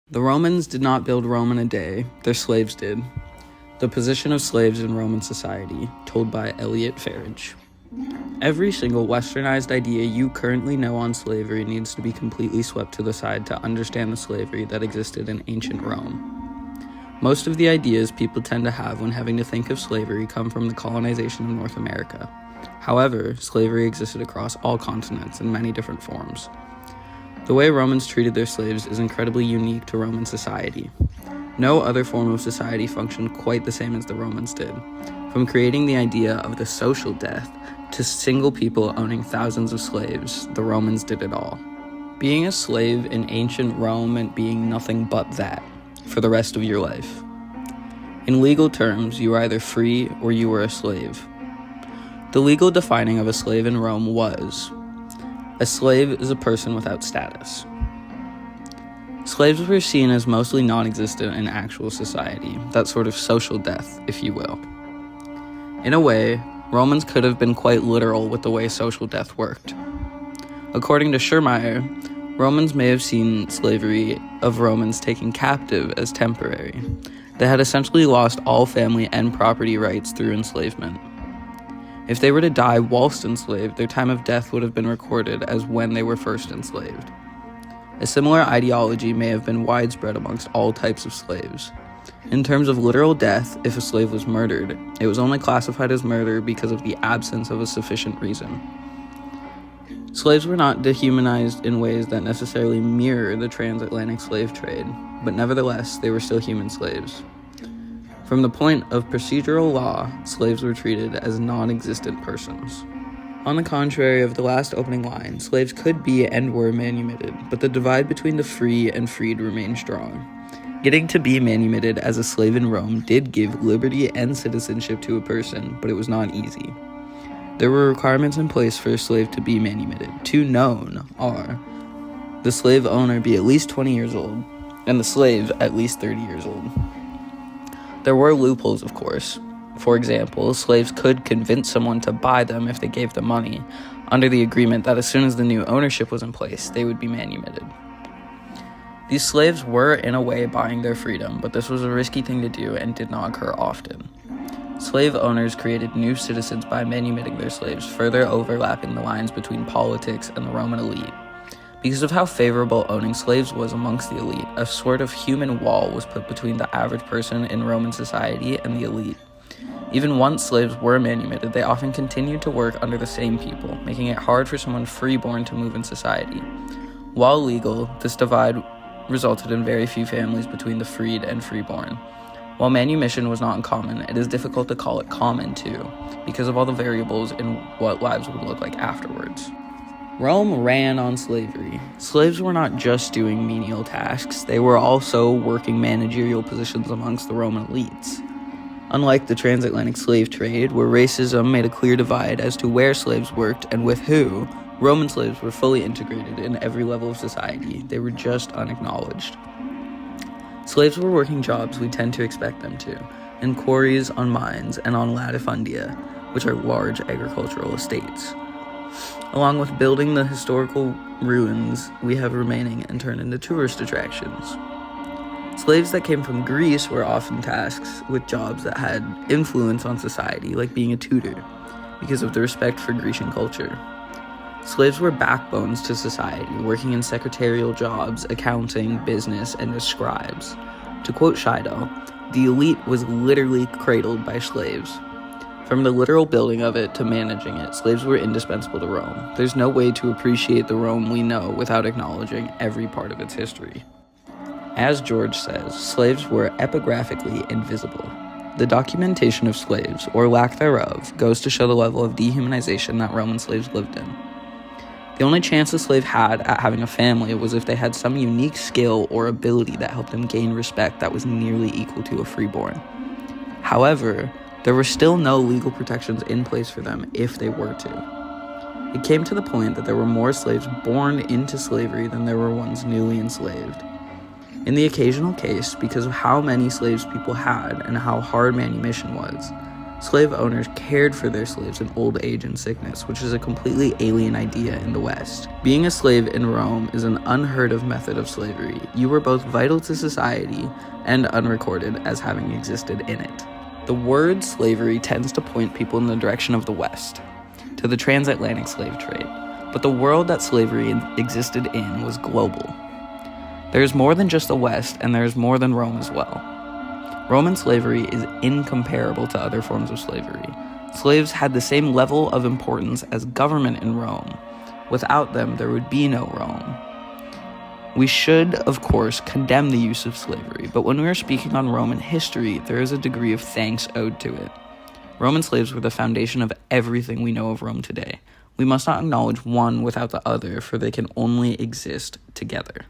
The Romans did not build Rome in a day, their slaves did. The Position of Slaves in Roman Society, told by Elliot Farage. Every single westernized idea you currently know on slavery needs to be completely swept to the side to understand the slavery that existed in ancient Rome. Most of the ideas people tend to have when having to think of slavery come from the colonization of North America. However, slavery existed across all continents in many different forms. The way Romans treated their slaves is incredibly unique to Roman society. No other form of society functioned quite the same as the Romans did. From creating the idea of the social death to single people owning thousands of slaves, the Romans did it all. Being a slave in ancient Rome meant being nothing but that for the rest of your life. In legal terms, you were either free or you were a slave. The legal defining of a slave in Rome was: a slave is a person without status. Slaves were seen as mostly non-existent in actual society, that sort of social death, if you will. In a way, Romans could have been quite literal with the way social death worked. According to Schirmeyer, Romans may have seen slavery of Romans taken captive as temporary. They had essentially lost all family and property rights through enslavement. If they were to die whilst enslaved, their time of death would have been recorded as when they were first enslaved. A similar ideology may have been widespread amongst all types of slaves. In terms of literal death, if a slave was murdered, it was only classified as murder because of the absence of a sufficient reason. Slaves were not dehumanized in ways that necessarily mirror the transatlantic slave trade, but nevertheless, they were still human slaves. From the point of procedural law, slaves were treated as non-existent persons. On the contrary of the last opening line, slaves could be and were manumitted, but the divide between the free and freed remained strong. Getting to be manumitted as a slave in Rome did give liberty and citizenship to a person, but it was not easy. There were requirements in place for a slave to be manumitted. Two known are: the slave owner be at least 20 years old, and the slave at least 30 years old. There were loopholes, of course. For example, slaves could convince someone to buy them if they gave them money, under the agreement that as soon as the new ownership was in place, they would be manumitted. These slaves were, in a way, buying their freedom, but this was a risky thing to do and did not occur often. Slave owners created new citizens by manumitting their slaves, further overlapping the lines between politics and the Roman elite. Because of how favorable owning slaves was amongst the elite, a sort of human wall was put between the average person in Roman society and the elite. Even once slaves were manumitted, they often continued to work under the same people, making it hard for someone freeborn to move in society. While legal, this divide resulted in very few families between the freed and freeborn. While manumission was not uncommon, it is difficult to call it common too, because of all the variables in what lives would look like afterwards. Rome ran on slavery. Slaves were not just doing menial tasks, they were also working managerial positions amongst the Roman elites. Unlike the transatlantic slave trade, where racism made a clear divide as to where slaves worked and with who, Roman slaves were fully integrated in every level of society. They were just unacknowledged. Slaves were working jobs we tend to expect them to, in quarries, on mines, and on latifundia, which are large agricultural estates, along with building the historical ruins we have remaining and turned into tourist attractions. Slaves that came from Greece were often tasked with jobs that had influence on society, like being a tutor, because of the respect for Grecian culture. Slaves were backbones to society, working in secretarial jobs, accounting, business, and as scribes. To quote Scheidel, the elite was literally cradled by slaves. From the literal building of it to managing it, slaves were indispensable to Rome. There's no way to appreciate the Rome we know without acknowledging every part of its history. As George says, slaves were epigraphically invisible. The documentation of slaves, or lack thereof, goes to show the level of dehumanization that Roman slaves lived in. The only chance a slave had at having a family was if they had some unique skill or ability that helped them gain respect that was nearly equal to a freeborn. However, there were still no legal protections in place for them if they were to. It came to the point that there were more slaves born into slavery than there were ones newly enslaved. In the occasional case, because of how many slaves people had and how hard manumission was, Slave owners cared for their slaves in old age and sickness, which is a completely alien idea in the West. Being a slave in Rome is an unheard of method of slavery. You were both vital to society and unrecorded as having existed in it. The word slavery tends to point people in the direction of the West, to the transatlantic slave trade, but the world that slavery existed in was global. There is more than just the West, and there is more than Rome as well. Roman slavery is incomparable to other forms of slavery. Slaves had the same level of importance as government in Rome. Without them, there would be no Rome. We should, of course, condemn the use of slavery, but when we are speaking on Roman history, there is a degree of thanks owed to it. Roman slaves were the foundation of everything we know of Rome today. We must not acknowledge one without the other, for they can only exist together.